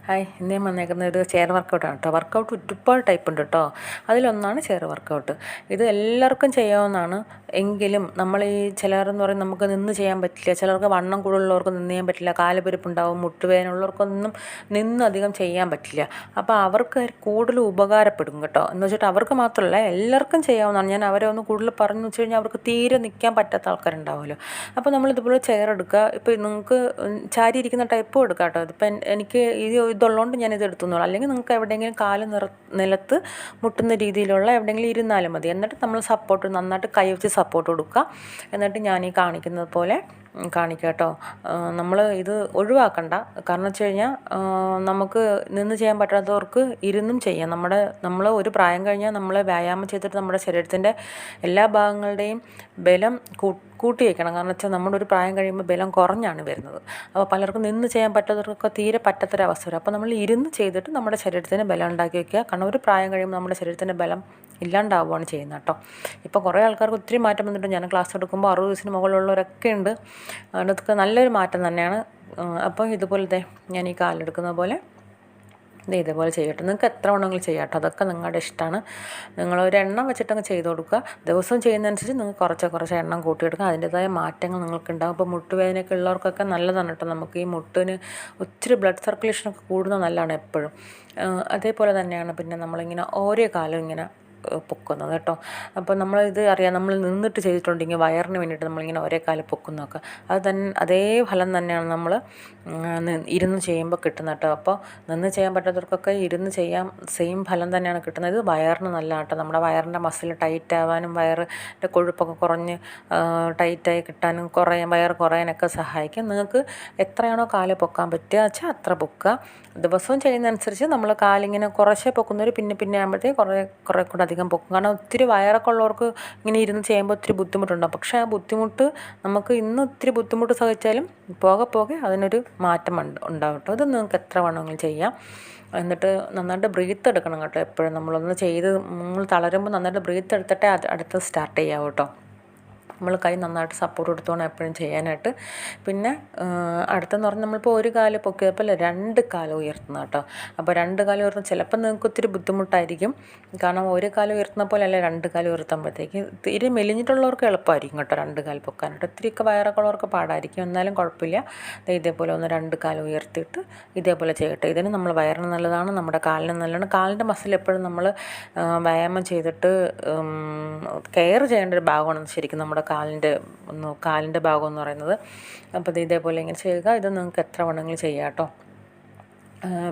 Hi, ഇന്ന് ഞാൻ വന്നേക്കുന്ന ഒരു ചെയർ വർക്കൗട്ടാണ് കേട്ടോ. വർക്കൗട്ട് ഒരുപാട് ടൈപ്പ് ഉണ്ട് കേട്ടോ. അതിലൊന്നാണ് ചെയർ വർക്കൗട്ട്. ഇത് എല്ലാവർക്കും ചെയ്യാവുന്നതാണ്. എങ്കിലും നമ്മൾ ഈ ചിലരെന്ന് പറയും നമുക്ക് നിന്ന് ചെയ്യാൻ പറ്റില്ല, ചിലർക്ക് വണ്ണം കൂടുതലുള്ളവർക്ക് നിന്ന് ചെയ്യാൻ പറ്റില്ല, കാലുപരിപ്പുണ്ടാവും, മുട്ടുവേദനയുള്ളവർക്കൊന്നും നിന്ന് അധികം ചെയ്യാൻ പറ്റില്ല. അപ്പോൾ അവർക്ക് കൂടുതൽ ഉപകാരപ്പെടും കേട്ടോ. എന്ന് വെച്ചിട്ട് അവർക്ക് മാത്രമല്ല എല്ലാവർക്കും ചെയ്യാവുന്നതാണ്. ഞാൻ അവരെ ഒന്ന് കൂടുതൽ പറഞ്ഞു വെച്ച് കഴിഞ്ഞാൽ അവർക്ക് തീരെ നിൽക്കാൻ പറ്റാത്ത ആൾക്കാരുണ്ടാവുമല്ലോ. അപ്പോൾ നമ്മളിതുപോലെ ചെയർ എടുക്കുക. ഇപ്പോൾ നിങ്ങൾക്ക് ചാരി ഇരിക്കുന്ന ടൈപ്പും എടുക്കാം കേട്ടോ. ഇതിപ്പോൾ എനിക്ക് ഇതുള്ളതുകൊണ്ട് ഞാനിത് എടുത്തുന്നുള്ളൂ. അല്ലെങ്കിൽ നിങ്ങൾക്ക് എവിടെയെങ്കിലും കാല് നിലത്ത് മുട്ടുന്ന രീതിയിലുള്ള എവിടെയെങ്കിലും ഇരുന്നാലും മതി. എന്നിട്ട് നമ്മൾ സപ്പോർട്ട് നന്നായിട്ട് കൈ വെച്ച് സപ്പോർട്ട് കൊടുക്കുക. എന്നിട്ട് ഞാൻ ഈ കാണിക്കുന്നത് പോലെ കാണിക്കുക കേട്ടോ. നമ്മൾ ഇത് ഒഴിവാക്കണ്ട. കാരണം വെച്ച് കഴിഞ്ഞാൽ നമുക്ക് നിന്ന് ചെയ്യാൻ പറ്റാത്തവർക്ക് ഇരുന്നും ചെയ്യാം. നമ്മൾ ഒരു പ്രായം കഴിഞ്ഞാൽ നമ്മൾ വ്യായാമം ചെയ്തിട്ട് നമ്മുടെ ശരീരത്തിൻ്റെ എല്ലാ ഭാഗങ്ങളുടെയും ബലം കൂട്ടി വയ്ക്കണം. കാരണം വെച്ചാൽ നമ്മുടെ ഒരു പ്രായം കഴിയുമ്പോൾ ബലം കുറഞ്ഞാണ് വരുന്നത്. അപ്പോൾ പലർക്കും നിന്ന് ചെയ്യാൻ പറ്റാത്തവർക്കൊക്കെ തീരെ പറ്റാത്തൊരവസ്ഥ വരും. അപ്പോൾ നമ്മൾ ഇരുന്ന് ചെയ്തിട്ട് നമ്മുടെ ശരീരത്തിന് ബലം ഉണ്ടാക്കി വയ്ക്കുക. കാരണം ഒരു പ്രായം കഴിയുമ്പോൾ നമ്മുടെ ശരീരത്തിൻ്റെ ബലം ഇല്ലാണ്ടാവുകയാണ് ചെയ്യുന്നത് കേട്ടോ. ഇപ്പോൾ കുറേ ആൾക്കാർക്ക് ഒത്തിരി മാറ്റം വന്നിട്ടുണ്ട്. ഞാൻ ക്ലാസ് എടുക്കുമ്പോൾ 60 വയസ്സിന് മുകളിലുള്ളവരൊക്കെ ഉണ്ട്. അതൊക്കെ നല്ലൊരു മാറ്റം തന്നെയാണ്. അപ്പോൾ ഇതുപോലത്തെ ഞാൻ ഈ കാലെടുക്കുന്ന പോലെ ഇതേപോലെ ചെയ്യട്ടെ. നിങ്ങൾക്ക് എത്ര വേണമെങ്കിലും ചെയ്യാം കേട്ടോ. അതൊക്കെ നിങ്ങളുടെ ഇഷ്ടമാണ്. നിങ്ങളൊരു എണ്ണം വെച്ചിട്ടങ്ങ് ചെയ്ത് കൊടുക്കുക. ദിവസം ചെയ്യുന്നതനുസരിച്ച് നിങ്ങൾക്ക് കുറച്ച് എണ്ണം കൂട്ടിയെടുക്കുക. അതിൻ്റേതായ മാറ്റങ്ങൾ നിങ്ങൾക്കുണ്ടാകും. ഇപ്പോൾ മുട്ടുവേദനയൊക്കെ ഉള്ളവർക്കൊക്കെ നല്ലതാണ് കേട്ടോ. നമുക്ക് ഈ മുട്ടിന് ഒത്തിരി ബ്ലഡ് സർക്കുലേഷനൊക്കെ കൂടുന്നത് നല്ലതാണ് എപ്പോഴും. അതേപോലെ തന്നെയാണ് പിന്നെ നമ്മളിങ്ങനെ ഓരോ കാലം ഇങ്ങനെ പൊക്കുന്നത് കേട്ടോ. അപ്പോൾ നമ്മളിത് അറിയാം, നമ്മൾ നിന്നിട്ട് ചെയ്തിട്ടുണ്ടെങ്കിൽ വയറിന് വേണ്ടിയിട്ട് നമ്മളിങ്ങനെ ഒരേ കാലം പൊക്കുന്നതൊക്കെ അതേ ഫലം തന്നെയാണ് നമ്മൾ ഇരുന്ന് ചെയ്യുമ്പോൾ കിട്ടുന്നത് കേട്ടോ. അപ്പോൾ നിന്ന് ചെയ്യാൻ പറ്റാത്തവർക്കൊക്കെ ഇരുന്ന് ചെയ്യാം, സെയിം ഫലം തന്നെയാണ് കിട്ടുന്നത്. ഇത് വയറിന് നല്ല കേട്ടോ. നമ്മുടെ വയറിൻ്റെ മസിൽ ടൈറ്റ് ആവാനും വയറിൻ്റെ കൊഴുപ്പൊക്കെ കുറഞ്ഞ് ടൈറ്റായി കിട്ടാനും വയറ് കുറയാനൊക്കെ സഹായിക്കും. നിങ്ങൾക്ക് എത്രയാണോ കാല് പൊക്കാൻ പറ്റുക വെച്ചാൽ അത്ര പൊക്കുക. ദിവസവും ചെയ്യുന്നതനുസരിച്ച് നമ്മൾ കാലിങ്ങനെ കുറച്ചേ പൊക്കുന്നവർ പിന്നെ ആകുമ്പോഴത്തേക്ക് കുറേ കൂടെ അധികം പൊക്കും. കാരണം ഒത്തിരി വയറൊക്കെ ഉള്ളവർക്ക് ഇങ്ങനെ ഇരുന്ന് ചെയ്യുമ്പോൾ ഒത്തിരി ബുദ്ധിമുട്ടുണ്ടാകും. പക്ഷേ ആ ബുദ്ധിമുട്ട് നമുക്ക് ഇന്ന് ഒത്തിരി ബുദ്ധിമുട്ട് സഹിച്ചാലും പോകെ അതിനൊരു മാറ്റം ഉണ്ടാകും കേട്ടോ. ഇത് നിങ്ങൾക്ക് എത്ര വേണമെങ്കിലും ചെയ്യാം. എന്നിട്ട് നന്നായിട്ട് ബ്രീത്ത് എടുക്കണം കേട്ടോ. എപ്പോഴും നമ്മൾ തളരുമ്പോൾ നന്നായിട്ട് ബ്രീത്ത് എടുത്തിട്ടേ അടുത്ത് സ്റ്റാർട്ട് ചെയ്യാം കേട്ടോ. നമ്മൾ കൈ നന്നായിട്ട് സപ്പോർട്ട് കൊടുത്തോണം എപ്പോഴും ചെയ്യാനായിട്ട്. പിന്നെ അടുത്തെന്ന് പറഞ്ഞാൽ നമ്മളിപ്പോൾ ഒരു കാല് പൊക്കിയപ്പോൾ 2 കാലം ഉയർത്തുന്ന കേട്ടോ. അപ്പോൾ 2 കാലം ഉയർത്തുന്ന ചിലപ്പോൾ നിങ്ങൾക്ക് ഒത്തിരി ബുദ്ധിമുട്ടായിരിക്കും. കാരണം ഒരു കാലം ഉയർത്തുന്ന പോലെ അല്ല 2 കാലം ഉയർത്തുമ്പോഴത്തേക്ക് തീരെ മെലിഞ്ഞിട്ടുള്ളവർക്ക് എളുപ്പമായിരിക്കും കേട്ടോ 2 കാലം പൊക്കാനായിട്ട്. ഒത്തിരിയൊക്കെ വയറൊക്കെ ഉള്ളവർക്ക് പാടായിരിക്കും. എന്നാലും കുഴപ്പമില്ല. ഇതേപോലെ ഒന്ന് 2 കാലം ഉയർത്തിയിട്ട് ഇതേപോലെ ചെയ്യട്ടെ. ഇതിന് നമ്മൾ വയറിന് നല്ലതാണ്, നമ്മുടെ കാലിന് നല്ലതാണ്. കാലിൻ്റെ മസിൽ എപ്പോഴും നമ്മൾ വ്യായാമം ചെയ്തിട്ട് കെയർ ചെയ്യേണ്ട ഒരു ഭാഗമാണ് ശരിക്കും നമ്മുടെ കാലിൻ്റെ ഭാഗം എന്ന് പറയുന്നത്. അപ്പോൾ ഇതേപോലെ ഇങ്ങനെ ചെയ്യുക. ഇത് നിങ്ങൾക്ക് എത്ര വേണമെങ്കിലും ചെയ്യാം കേട്ടോ.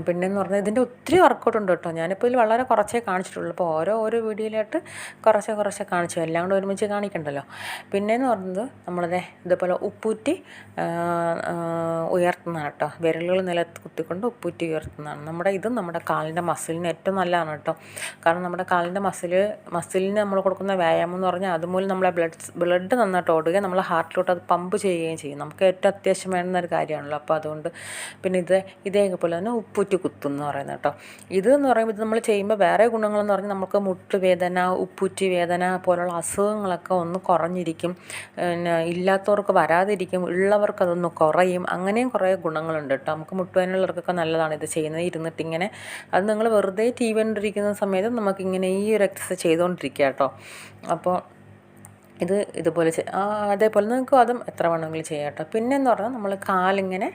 പിന്നെയെന്ന് പറഞ്ഞാൽ ഇതിൻ്റെ ഒത്തിരി വർക്കൗട്ട് ഉണ്ട് കേട്ടോ. ഞാനിപ്പോൾ ഇതിൽ വളരെ കുറച്ചേ കാണിച്ചിട്ടുള്ളൂ. അപ്പോൾ ഓരോ വീഡിയോയിലായിട്ട് കുറച്ച് കാണിച്ചു. എല്ലാം കൂടെ ഒരുമിച്ച് കാണിക്കണ്ടല്ലോ. പിന്നെയെന്ന് പറയുന്നത് നമ്മളിത് ഇതേപോലെ ഉപ്പൂറ്റി ഉയർത്തുന്നതാണ് കേട്ടോ. വിരലുകൾ നിലത്ത് കുത്തിക്കൊണ്ട് ഉപ്പൂറ്റി ഉയർത്തുന്നതാണ്. നമ്മുടെ കാലിൻ്റെ മസിലിന് ഏറ്റവും നല്ലതാണ് കേട്ടോ. കാരണം നമ്മുടെ കാലിൻ്റെ മസിലിന് നമ്മൾ കൊടുക്കുന്ന വ്യായാമം എന്ന് പറഞ്ഞാൽ അതുമൂലം നമ്മളെ ബ്ലഡ് നന്നായിട്ട് ഓടുകയും നമ്മളെ ഹാർട്ടിലോട്ട് അത് പമ്പ് ചെയ്യുകയും ചെയ്യും. നമുക്ക് ഏറ്റവും അത്യാവശ്യം വേണ്ടുന്ന ഒരു കാര്യമാണല്ലോ. അപ്പോൾ അതുകൊണ്ട് പിന്നെ ഇതേപോലെ തന്നെ ഉപ്പൂറ്റി കുത്തും എന്ന് പറയുന്നത് കേട്ടോ. ഇതെന്ന് പറയുമ്പോൾ ഇത് നമ്മൾ ചെയ്യുമ്പോൾ വേറെ ഗുണങ്ങളെന്ന് പറഞ്ഞാൽ നമുക്ക് മുട്ടുവേദന, ഉപ്പൂറ്റി വേദന പോലുള്ള അസുഖങ്ങളൊക്കെ ഒന്ന് കുറഞ്ഞിരിക്കും. പിന്നെ ഇല്ലാത്തവർക്ക് വരാതിരിക്കും, ഉള്ളവർക്ക് അതൊന്ന് കുറയും. അങ്ങനെയും കുറേ ഗുണങ്ങളുണ്ട് കേട്ടോ. നമുക്ക് മുട്ടുവേദനയുള്ളവർക്കൊക്കെ നല്ലതാണ് ഇത് ചെയ്യുന്നത്. ഇരുന്നിട്ടിങ്ങനെ അത് നിങ്ങൾ വെറുതെ TV കണ്ടിരിക്കുന്ന സമയത്ത് നമുക്കിങ്ങനെ ഈ ഒരു എക്സസൈസ് ചെയ്തുകൊണ്ടിരിക്കുക കേട്ടോ. അപ്പോൾ ഇതുപോലെ അതേപോലെ നിങ്ങൾക്ക് അതും എത്ര വേണമെങ്കിലും ചെയ്യാം കേട്ടോ. പിന്നെയെന്ന് പറഞ്ഞാൽ നമ്മൾ കാലിങ്ങനെ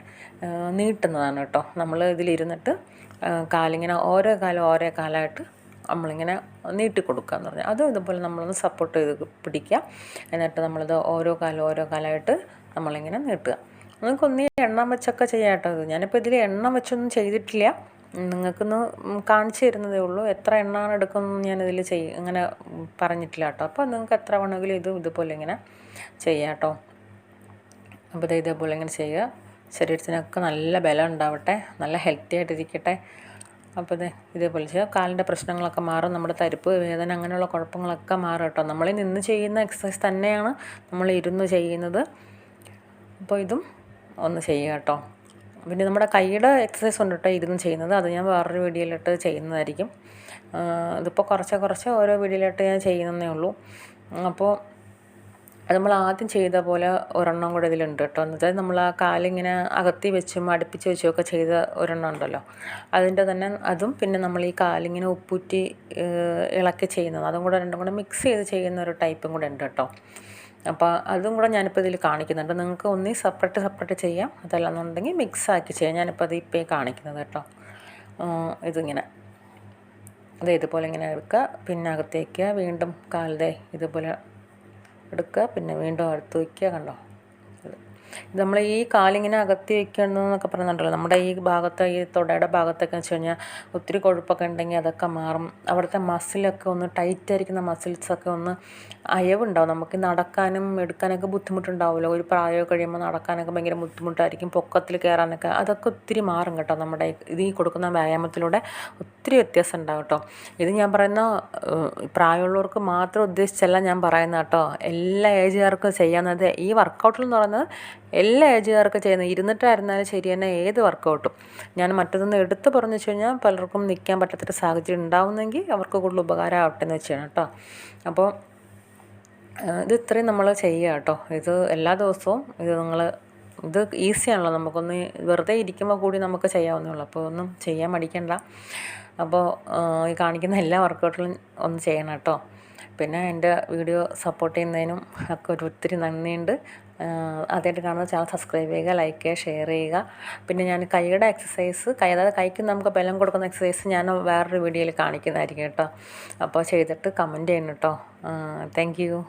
നീട്ടുന്നതാണ് കേട്ടോ. നമ്മൾ ഇതിലിരുന്നിട്ട് കാലിങ്ങനെ ഓരോ കാലമായിട്ട് നമ്മളിങ്ങനെ നീട്ടി കൊടുക്കുക എന്ന് പറഞ്ഞാൽ അതും ഇതുപോലെ നമ്മളൊന്ന് സപ്പോർട്ട് ചെയ്ത് പിടിക്കുക. എന്നിട്ട് നമ്മളിത് ഓരോ കാലമായിട്ട് നമ്മളിങ്ങനെ നീട്ടുക. നിങ്ങൾക്കൊന്നീ എണ്ണം വെച്ചൊക്കെ ചെയ്യാം കേട്ടോ. ഞാനിപ്പോൾ ഇതിൽ എണ്ണം വെച്ചൊന്നും ചെയ്തിട്ടില്ല, നിങ്ങൾക്കൊന്ന് കാണിച്ചു തരുന്നതേ ഉള്ളൂ. എത്ര എണ്ണമാണ് എടുക്കുന്നത് ഞാനിതിൽ അങ്ങനെ പറഞ്ഞിട്ടില്ല കേട്ടോ. അപ്പോൾ നിങ്ങൾക്ക് എത്ര വേണമെങ്കിലും ഇതുപോലെ ഇങ്ങനെ ചെയ്യാം കേട്ടോ. അപ്പോൾ ഇതേപോലെ ഇങ്ങനെ ചെയ്യുക. ശരീരത്തിനൊക്കെ നല്ല ബലം ഉണ്ടാവട്ടെ, നല്ല ഹെൽത്തി ആയിട്ടിരിക്കട്ടെ. അപ്പോൾ ഇതേപോലെ ചെയ്യുക. കാലിൻ്റെ പ്രശ്നങ്ങളൊക്കെ മാറും, നമ്മുടെ തരിപ്പ് വേദന അങ്ങനെയുള്ള കുഴപ്പങ്ങളൊക്കെ മാറും കേട്ടോ. നമ്മളിൽ നിന്ന് ചെയ്യുന്ന എക്സസൈസ് തന്നെയാണ് നമ്മൾ ഇരുന്ന് ചെയ്യുന്നത്. അപ്പോൾ ഇതും ഒന്ന് ചെയ്യുക കേട്ടോ. പിന്നെ നമ്മുടെ കൈയുടെ എക്സസൈസ് ഉണ്ട് കേട്ടോ ഇരുന്ന് ചെയ്യുന്നത്. അത് ഞാൻ വേറൊരു വീഡിയോയിലിട്ട് ചെയ്യുന്നതായിരിക്കും. ഇതിപ്പോൾ കുറച്ച് ഓരോ വീഡിയോയിലിട്ട് ഞാൻ ചെയ്യുന്നതേ ഉള്ളൂ. അപ്പോൾ അത് നമ്മൾ ആദ്യം ചെയ്ത പോലെ ഒരെണ്ണം കൂടെ ഇതിലുണ്ട് കേട്ടോ. എന്നുവെച്ചാൽ നമ്മൾ ആ കാലിങ്ങനെ അകത്തി വെച്ചും അടുപ്പിച്ച് വെച്ചും ഒക്കെ ചെയ്ത ഒരെണ്ണം ഉണ്ടല്ലോ, അതിൻ്റെ തന്നെ അതും പിന്നെ നമ്മൾ ഈ കാലിങ്ങനെ ഉപ്പൂറ്റി ഇളക്കി ചെയ്യുന്നത്, അതും കൂടെ രണ്ടും കൂടെ മിക്സ് ചെയ്ത് ചെയ്യുന്ന ഒരു ടൈപ്പും കൂടെ ഉണ്ട് കേട്ടോ. അപ്പോൾ അതും കൂടെ ഞാനിപ്പോൾ ഇതിൽ കാണിക്കുന്നുണ്ട്. നിങ്ങൾക്ക് ഒന്നീ സെപ്പറേറ്റ് ചെയ്യാം, അതല്ലെന്നുണ്ടെങ്കിൽ മിക്സാക്കി ചെയ്യാം. ഞാനിപ്പോൾ അത് ഇപ്പോൾ കാണിക്കുന്നത് കേട്ടോ. ഇതിങ്ങനെ ഇതുപോലെ ഇങ്ങനെ എടുക്കുക, പിന്നെ അകത്തേക്ക് വീണ്ടും കാലിതേ ഇതുപോലെ എടുക്കുക, പിന്നെ വീണ്ടും അടുത്ത് വയ്ക്കുക. കണ്ടോ, ഇത് നമ്മൾ ഈ കാലിങ്ങനെ അകത്തി വയ്ക്കണമെന്നൊക്കെ പറയുന്നുണ്ടല്ലോ, നമ്മുടെ ഈ ഭാഗത്ത് ഈ തുടയുടെ ഭാഗത്തൊക്കെ വെച്ച് കഴിഞ്ഞാൽ ഒത്തിരി കൊഴുപ്പൊക്കെ ഉണ്ടെങ്കിൽ അതൊക്കെ മാറും. അവിടുത്തെ മസിലൊക്കെ ഒന്ന് ടൈറ്റായിരിക്കുന്ന മസിൽസൊക്കെ ഒന്ന് അയവുണ്ടാവും. നമുക്ക് നടക്കാനും എടുക്കാനൊക്കെ ബുദ്ധിമുട്ടുണ്ടാവുമല്ലോ, ഒരു പ്രായമൊക്കെ കഴിയുമ്പോൾ നടക്കാനൊക്കെ ഭയങ്കര ബുദ്ധിമുട്ടായിരിക്കും, പൊക്കത്തിൽ കയറാനൊക്കെ, അതൊക്കെ ഒത്തിരി മാറും കേട്ടോ. നമ്മുടെ ഇത് ഈ കൊടുക്കുന്ന വ്യായാമത്തിലൂടെ ഒത്തിരി വ്യത്യാസം ഉണ്ടാവും കേട്ടോ. ഇത് ഞാൻ പറയുന്ന പ്രായമുള്ളവർക്ക് മാത്രം ഉദ്ദേശിച്ചല്ല ഞാൻ പറയുന്നത് കേട്ടോ, എല്ലാ ഏജുകാർക്കും ചെയ്യാവുന്നത്. ഈ വർക്കൗട്ടിൽ എന്ന് പറയുന്നത് എല്ലാ ഏജുകാർക്കും ചെയ്യുന്നത്, ഇരുന്നിട്ടായിരുന്നാലും ശരി തന്നെ ഏത് വർക്കൗട്ടും. ഞാൻ മറ്റൊന്ന് എടുത്ത് പറഞ്ഞു വെച്ച് കഴിഞ്ഞാൽ പലർക്കും നിൽക്കാൻ പറ്റാത്തൊരു സാഹചര്യം ഉണ്ടാവുന്നെങ്കിൽ അവർക്ക് കൂടുതൽ ഉപകാരമാവട്ടെ എന്ന് വെച്ചാണ് കേട്ടോ. അപ്പോൾ ഇത് ഇത്രയും നമ്മൾ ചെയ്യുക കേട്ടോ. ഇത് എല്ലാ ദിവസവും ഇത് ഈസിയാണല്ലോ, നമുക്കൊന്ന് വെറുതെ ഇരിക്കുമ്പോൾ കൂടി നമുക്ക് ചെയ്യാവുന്നേ. അപ്പോൾ ഒന്നും ചെയ്യാൻ മടിക്കണ്ട. അപ്പോൾ ഈ കാണിക്കുന്ന എല്ലാ വർക്കൗട്ടിലും ഒന്ന് ചെയ്യണം കേട്ടോ. പിന്നെ എൻ്റെ വീഡിയോ സപ്പോർട്ട് ചെയ്യുന്നതിനും ഒക്കെ ഒത്തിരി നന്ദിയുണ്ട്. ആദ്യമായിട്ട് കാണുന്ന ചാനൽ സബ്സ്ക്രൈബ് ചെയ്യുക, ലൈക്ക് ചെയ്യുക, ഷെയർ ചെയ്യുക. പിന്നെ ഞാൻ കൈയുടെ എക്സസൈസ്, അതായത് കൈക്ക് നമുക്ക് ബലം കൊടുക്കുന്ന എക്സസൈസ് ഞാൻ വേറൊരു വീഡിയോയിൽ കാണിക്കുന്നതായിരിക്കും കേട്ടോ. അപ്പോൾ ചെയ്തിട്ട് കമൻറ്റ് ചെയ്യണം കേട്ടോ. Thank you.